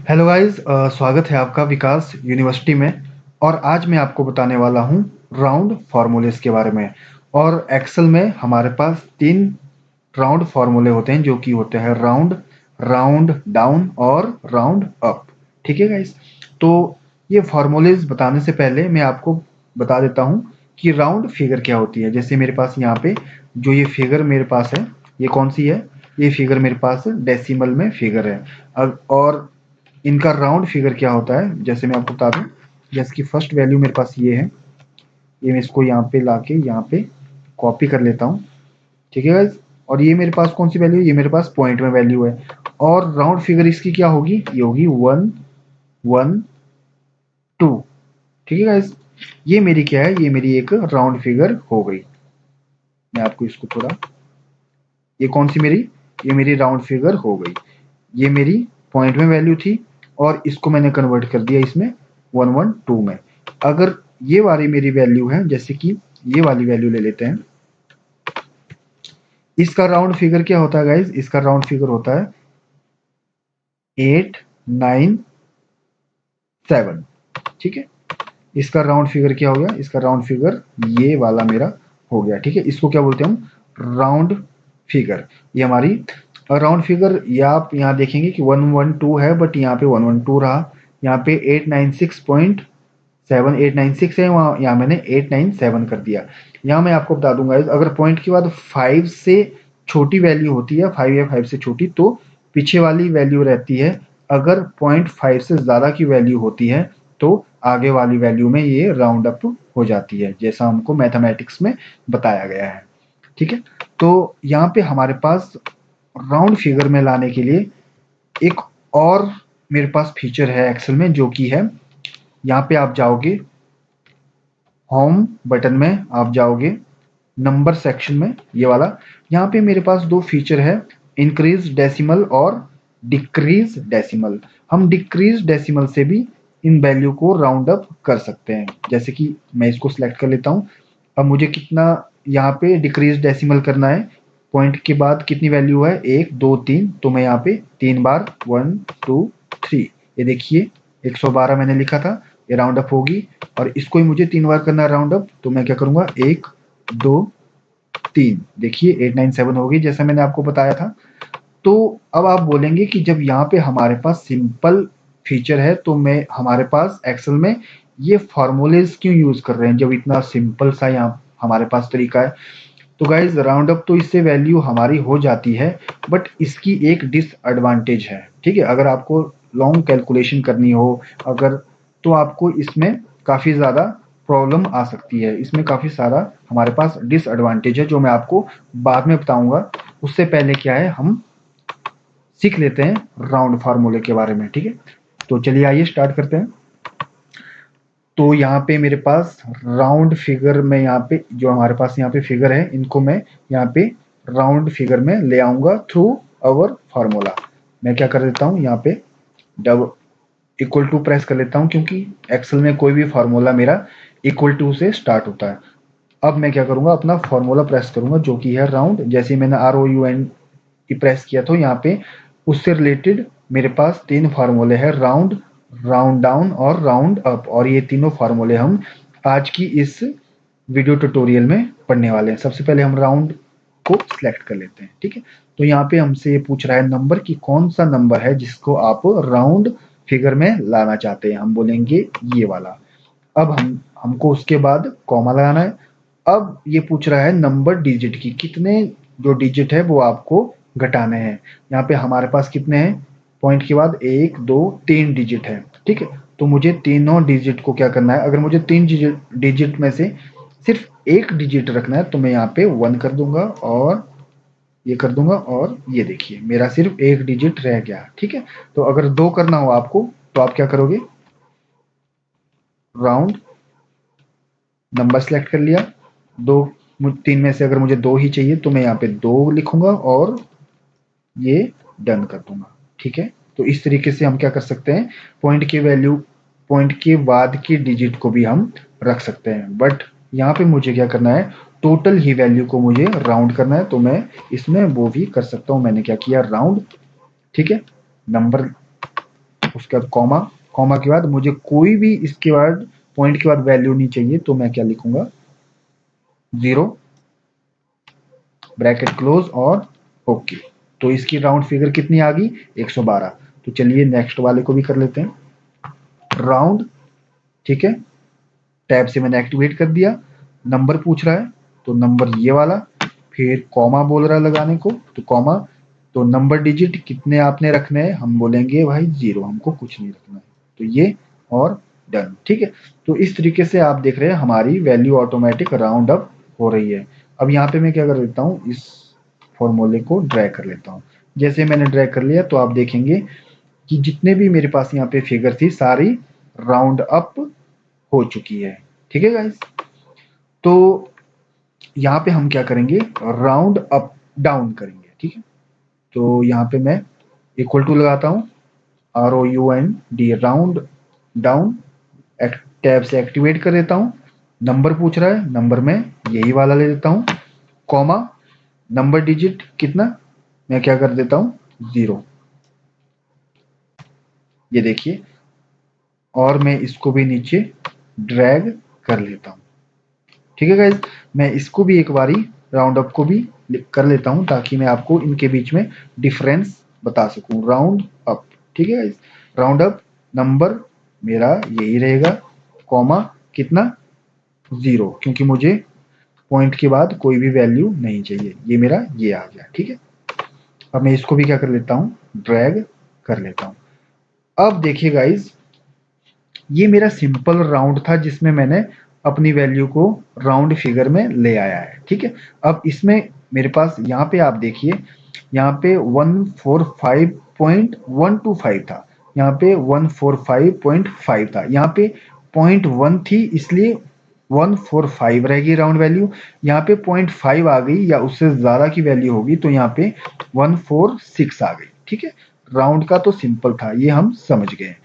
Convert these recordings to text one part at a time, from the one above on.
Hello guys, स्वागत है आपका विकास यूनिवर्सिटी में। और आज मैं आपको बताने वाला हूँ राउंड फार्मूलेस के बारे में। और एक्सेल में हमारे पास 3 राउंड फार्मूले होते हैं, जो कि होते हैं राउंड, राउंड डाउन और राउंड अप। ठीक है गाइस, तो ये फार्मूलेस बताने से पहले मैं आपको बता देता हूँ कि राउंड फिगर क्या होती है। जैसे मेरे पास यहाँ पे जो ये फिगर मेरे पास है, ये कौन सी है? ये फिगर मेरे पास डेसिमल में फिगर है। अब और इनका राउंड फिगर क्या होता है, जैसे मैं आपको बता दूं। जैसे कि फर्स्ट वैल्यू मेरे पास ये है, ये मैं इसको यहाँ पे लाके यहाँ पे कॉपी कर लेता हूँ। ठीक है गाइस, और ये मेरे पास कौन सी वैल्यू है? ये मेरे पास पॉइंट में वैल्यू है। और राउंड फिगर इसकी क्या होगी? ये होगी 1 1 2। ठीक है गाइस, ये मेरी क्या है? ये मेरी एक राउंड फिगर हो गई। मैं आपको इसको थोड़ा, ये कौन सी मेरी, ये मेरी राउंड फिगर हो गई। ये मेरी पॉइंट में वैल्यू थी और इसको मैंने कन्वर्ट कर दिया इसमें 112 में। अगर ये वाली मेरी वैल्यू है, जैसे कि ये वाली वैल्यू ले लेते हैं, इसका राउंड फिगर क्या होता है गाइज? इसका राउंड फिगर होता है 8 9 7। ठीक है, इसका राउंड फिगर क्या हो गया? इसका राउंड फिगर ये वाला मेरा हो गया। ठीक है, इसको क्या बोलते हैं हम? Round figure. ये हमारी राउंड फिगर। ये आप यहाँ देखेंगे कि 112 है, बट यहाँ पे 112 रहा। यहाँ पे 896.7 है, वहाँ यहाँ मैंने 897 कर दिया। यहाँ मैं आपको बता दूंगा, अगर पॉइंट के बाद 5 से छोटी वैल्यू होती है, 5 या 5 से छोटी, तो पीछे वाली वैल्यू रहती है। अगर 0.5 से ज़्यादा की वैल्यू होती है तो आगे वाली वैल्यू में ये राउंड अप हो जाती है, जैसा हमको मैथमेटिक्स में बताया गया है। ठीक है, तो यहाँ पे हमारे पास राउंड फिगर में लाने के लिए एक और मेरे पास फीचर है एक्सेल में, जो कि है, यहाँ पे आप जाओगे, होम बटन में आप जाओगे, नंबर सेक्शन में, ये वाला। यहाँ पे मेरे पास 2 फीचर है, इंक्रीज डेसिमल और डिक्रीज डेसिमल। हम डिक्रीज डेसिमल से भी इन वैल्यू को राउंड अप कर सकते हैं। जैसे कि मैं इसको सिलेक्ट कर लेता हूँ। अब मुझे कितना यहाँ पे डिक्रीज डेसिमल करना है? पॉइंट के बाद कितनी वैल्यू है? 1 2 3, तो मैं यहाँ पे 3 बार 1 2 3, ये देखिए 112 मैंने लिखा था, ये राउंड अप होगी। और इसको ही मुझे 3 बार करना है राउंड अप, तो मैं क्या करूंगा? 1 2 3, देखिए 897 होगी, जैसा मैंने आपको बताया था। तो अब आप बोलेंगे कि जब यहाँ पे हमारे पास सिंपल फीचर है, तो मैं हमारे पास एक्सेल में ये फॉर्मूलेज क्यों यूज कर रहे हैं, जब इतना सिंपल सा यहाँ हमारे पास तरीका है। तो गाइज, राउंड अप तो इससे वैल्यू हमारी हो जाती है, बट इसकी एक डिसएडवांटेज है। ठीक है, अगर आपको लॉन्ग कैलकुलेशन करनी हो, अगर, तो आपको इसमें काफ़ी ज़्यादा प्रॉब्लम आ सकती है। इसमें काफ़ी सारा हमारे पास डिसएडवांटेज है, जो मैं आपको बाद में बताऊंगा। उससे पहले क्या है, हम सीख लेते हैं राउंड फार्मूले के बारे में। ठीक है, तो चलिए आइए स्टार्ट करते हैं। तो यहाँ पे मेरे पास राउंड फिगर में, यहाँ पे जो हमारे पास यहाँ पे फिगर है, इनको मैं यहाँ पे राउंड फिगर में ले आऊंगा थ्रू अवर फार्मूला। मैं क्या कर देता हूँ, यहाँ पे डब इक्वल टू प्रेस कर लेता हूँ, क्योंकि एक्सेल में कोई भी फार्मूला मेरा इक्वल टू से स्टार्ट होता है। अब मैं क्या करूंगा, अपना फार्मूला प्रेस करूंगा, जो कि है राउंड। जैसे ही मैंने ROUND प्रेस किया, तो यहाँ पे उससे रिलेटेड मेरे पास 3 फार्मूले हैं, राउंड, राउंड डाउन और राउंड अप। और ये तीनों फार्मूले हम आज की इस वीडियो ट्यूटोरियल में पढ़ने वाले हैं। सबसे पहले हम राउंड को सिलेक्ट कर लेते हैं। ठीक है, तो यहाँ पे हमसे ये पूछ रहा है नंबर की, कौन सा नंबर है जिसको आप राउंड फिगर में लाना चाहते हैं। हम बोलेंगे ये वाला। अब हमको उसके बाद कॉमा लगाना है। अब ये पूछ रहा है नंबर डिजिट की, कितने जो डिजिट है वो आपको घटाने हैं। यहाँ पे हमारे पास कितने हैं? पॉइंट के बाद 1 2 3 डिजिट है। ठीक है, तो मुझे तीनों डिजिट को क्या करना है? अगर मुझे 3 डिजिट में से सिर्फ एक डिजिट रखना है, तो मैं यहाँ पे 1 कर दूंगा और ये कर दूंगा, और ये देखिए मेरा सिर्फ एक डिजिट रह गया। ठीक है, तो अगर 2 करना हो आपको, तो आप क्या करोगे? राउंड, नंबर सेलेक्ट कर लिया, 2, 3 में से अगर मुझे 2 ही चाहिए, तो मैं यहाँ पे 2 लिखूंगा और ये डन कर दूंगा। ठीक है, तो इस तरीके से हम क्या कर सकते हैं, पॉइंट की वैल्यू, पॉइंट के बाद की डिजिट को भी हम रख सकते हैं। बट यहाँ पे मुझे क्या करना है, टोटल ही वैल्यू को मुझे राउंड करना है, तो मैं इसमें वो भी कर सकता हूँ। मैंने क्या किया, राउंड। ठीक है, नंबर उसके बाद कॉमा, कॉमा के बाद मुझे कोई भी इसके बाद पॉइंट के बाद वैल्यू नहीं चाहिए, तो मैं क्या लिखूंगा 0 ब्रैकेट क्लोज और ओके। तो इसकी राउंड फिगर कितनी आ गई 112। तो चलिए नेक्स्ट वाले को भी कर लेते हैं राउंड। ठीक है, टैब से मैंने एक्टिवेट कर दिया। नंबर पूछ रहा है तो नंबर ये वाला, फिर कॉमा बोल रहा है लगाने को तो कॉमा, तो नंबर डिजिट कितने आपने रखने हैं, हम बोलेंगे भाई 0, हमको कुछ नहीं रखना है, तो ये और डन। ठीक है, तो इस तरीके से आप देख रहे हैं हमारी वैल्यू ऑटोमेटिक राउंड अप हो रही है। अब यहाँ पे मैं क्या कर लेता हूँ, इस फॉर्मूले को ड्रैग कर लेता हूँ। जैसे मैंने ड्रैग कर लिया तो आप देखेंगे कि जितने भी मेरे पास यहाँ पे फिगर थी सारी राउंड अप हो चुकी है। ठीक है गाइस, तो यहाँ पे हम क्या करेंगे, राउंड अप डाउन करेंगे। ठीक है, तो यहाँ पे मैं इक्वल टू लगाता हूँ ROUND राउंड डाउन, टैब से एक्टिवेट कर देता हूँ। नंबर पूछ रहा है, नंबर में यही वाला ले लेता हूँ, कॉमा नंबर डिजिट कितना, मैं क्या कर देता हूँ 0। ये देखिए, और मैं इसको भी नीचे ड्रैग कर लेता हूँ। ठीक है गाइज, मैं इसको भी एक बारी राउंड अप को भी कर लेता हूँ ताकि मैं आपको इनके बीच में डिफरेंस बता सकूं। राउंड अप, ठीक है गाइज, राउंड अप नंबर मेरा यही रहेगा, कॉमा कितना 0, क्योंकि मुझे पॉइंट के बाद कोई भी वैल्यू नहीं चाहिए, ये मेरा ये आ गया। ठीक है, अब मैं इसको भी क्या कर लेता हूँ, ड्रैग कर लेता हूँ। अब देखिए गाइज, ये मेरा सिंपल राउंड था जिसमें मैंने अपनी वैल्यू को राउंड फिगर में ले आया है। ठीक है, अब इसमें मेरे पास यहाँ पे आप देखिए, यहाँ पे 145.125 था, यहाँ पे 145.5 था, यहाँ पे 0.1 थी इसलिए 145 रहेगी राउंड वैल्यू। यहाँ पे 0.5 आ गई या उससे ज्यादा की वैल्यू होगी तो यहाँ पे 146 आ गई। ठीक है, राउंड का तो सिंपल था, ये हम समझ गए।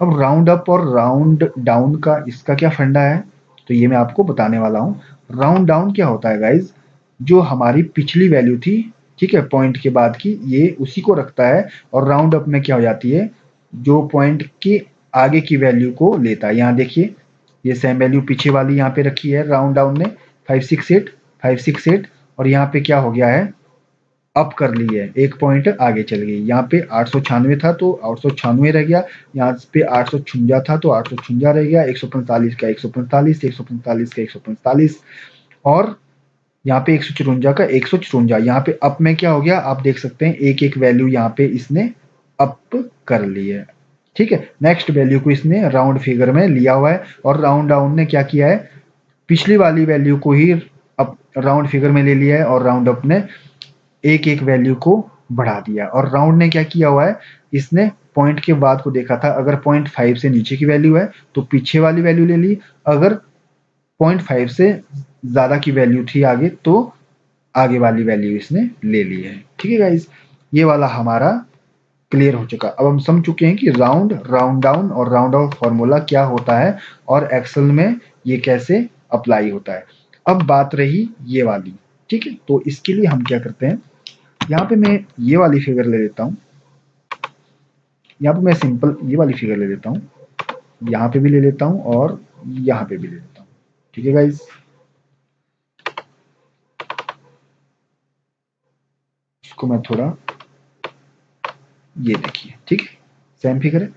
अब राउंड अप और राउंड डाउन का इसका क्या फंडा है, तो ये मैं आपको बताने वाला हूँ। राउंड डाउन क्या होता है गाइज, जो हमारी पिछली वैल्यू थी, ठीक है, पॉइंट के बाद की, ये उसी को रखता है, और राउंड अप में क्या हो जाती है, जो पॉइंट के आगे की वैल्यू को लेता है। यहाँ देखिए, ये सेम वैल्यू पीछे वाली यहाँ पे रखी है राउंड डाउन ने 568 और यहाँ पे क्या हो गया है, अप कर ली है, एक पॉइंट आगे चल गई। यहाँ पे 896 था तो 896 रह गया, यहाँ पे 856 था तो 856 रह गया, 145 का 145, 145 का 145, और यहाँ पे 154 का 154। यहाँ पे अप में क्या हो गया, आप देख सकते हैं एक एक वैल्यू यहाँ पे इसने अप कर ली है। ठीक है, नेक्स्ट वैल्यू को इसने राउंड फिगर में लिया हुआ है, और राउंड डाउन ने क्या किया है, पिछली वाली वैल्यू को ही अप राउंड फिगर में ले लिया है, और राउंड अप ने एक एक वैल्यू को बढ़ा दिया। और राउंड ने क्या किया हुआ है, इसने पॉइंट के बाद को देखा था, अगर 0.5 से नीचे की वैल्यू है तो पीछे वाली वैल्यू ले ली, अगर 0.5 से ज्यादा की वैल्यू थी आगे तो आगे वाली वैल्यू इसने ले ली है। ठीक है गाइज, ये वाला हमारा क्लियर हो चुका। अब हम समझ चुके हैं कि राउंड, राउंड डाउन और राउंड अप फॉर्मूला क्या होता है और एक्सेल में ये कैसे अप्लाई होता है। अब बात रही ये वाली, ठीक है, तो इसके लिए हम क्या करते हैं, यहाँ पे मैं ये वाली फिगर ले लेता हूँ, यहाँ पे मैं सिंपल ये वाली फिगर ले लेता हूँ, यहाँ पे भी ले लेता हूँ और यहाँ पे भी ले लेता हूँ। ठीक है गाइज, इसको मैं थोड़ा, ये देखिए, ठीक है, सेम फिगर है।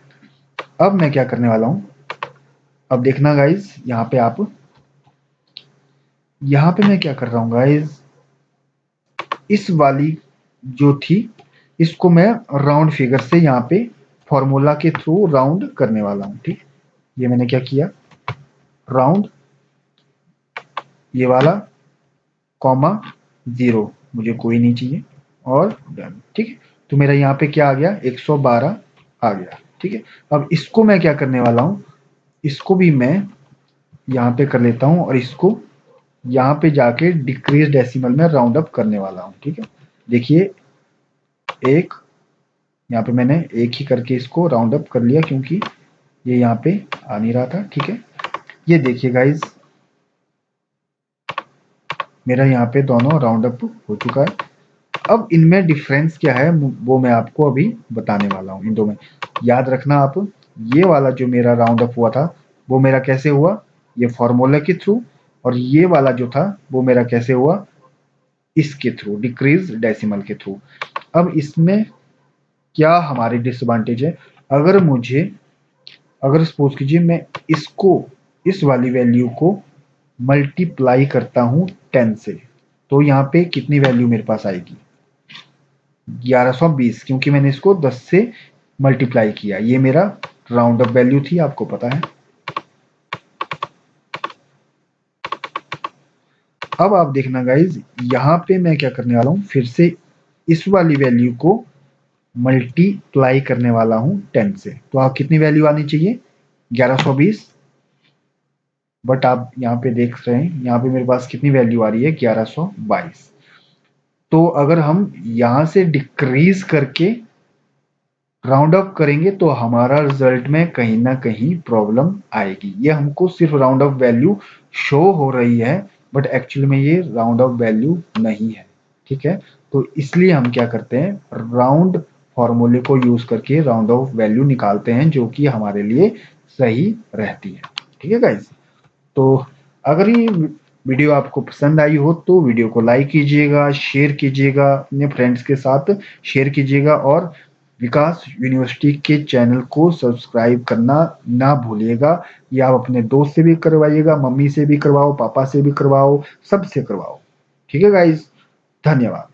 अब मैं क्या करने वाला हूँ, अब देखना गाइज, यहाँ पे आप, यहाँ पे मैं क्या कर रहा हूँ गाइज, इस वाली जो थी इसको मैं राउंड फिगर से यहाँ पे फॉर्मूला के थ्रू राउंड करने वाला हूँ। ठीक, ये मैंने क्या किया, राउंड ये वाला, कॉमा 0, मुझे कोई नहीं चाहिए, और डन। ठीक है, तो मेरा यहाँ पे क्या आ गया, 112 आ गया। ठीक है, अब इसको मैं क्या करने वाला हूँ, इसको भी मैं यहाँ पे कर लेता हूँ और इसको यहाँ पे जाके डिक्रीज डेसिमल में राउंड अप करने वाला हूँ। ठीक है, देखिए एक, यहाँ पे मैंने एक ही करके इसको राउंड अप कर लिया क्योंकि ये यहाँ पे आ नहीं रहा था। ठीक है, ये देखिए गाइज, मेरा यहाँ पे दोनों राउंड अप हो चुका है। अब इनमें डिफरेंस क्या है वो मैं आपको अभी बताने वाला हूँ इन दो में। याद रखना आप, ये वाला जो मेरा राउंड अप हुआ था वो मेरा कैसे हुआ, ये फॉर्मूला के थ्रू, और ये वाला जो था वो मेरा कैसे हुआ, इसके थ्रू, डिक्रीज डेसिमल के थ्रू। अब इसमें क्या हमारी डिसएडवांटेज है, अगर सपोज कीजिए मैं इसको, इस वाली वैल्यू को मल्टीप्लाई करता हूं 10 से, तो यहाँ पे कितनी वैल्यू मेरे पास आएगी, 1120, क्योंकि मैंने इसको 10 से मल्टीप्लाई किया। ये मेरा राउंड अप वैल्यू थी, आपको पता है। अब आप देखना गाइज, यहाँ पे मैं क्या करने वाला हूँ, फिर से इस वाली वैल्यू को मल्टीप्लाई करने वाला हूँ 10 से। तो आप कितनी वैल्यू आनी चाहिए, 1120। बट आप यहाँ पे देख रहे हैं, यहाँ पे मेरे पास कितनी वैल्यू आ रही है, 1122। तो अगर हम यहाँ से डिक्रीज करके राउंड अप करेंगे तो हमारा रिजल्ट में कहीं ना कहीं प्रॉब्लम आएगी। ये हमको सिर्फ राउंड अप वैल्यू शो हो रही है, बट एक्चुअली में ये राउंड अप वैल्यू नहीं है, ठीक है। तो इसलिए हम क्या करते हैं, राउंड फॉर्मूले को यूज करके राउंड ऑफ वैल्यू निकालते हैं, जो कि हमारे लिए सही रहती है, ठीक है गाइज। तो अगर ये वीडियो आपको पसंद आई हो तो वीडियो को लाइक कीजिएगा, शेयर कीजिएगा, अपने फ्रेंड्स के साथ शेयर कीजिएगा, और विकास यूनिवर्सिटी के चैनल को सब्सक्राइब करना ना भूलिएगा। या आप अपने दोस्त से भी करवाइएगा, मम्मी से भी करवाओ, पापा से भी करवाओ, सबसे करवाओ, ठीक है गाइज। धन्यवाद।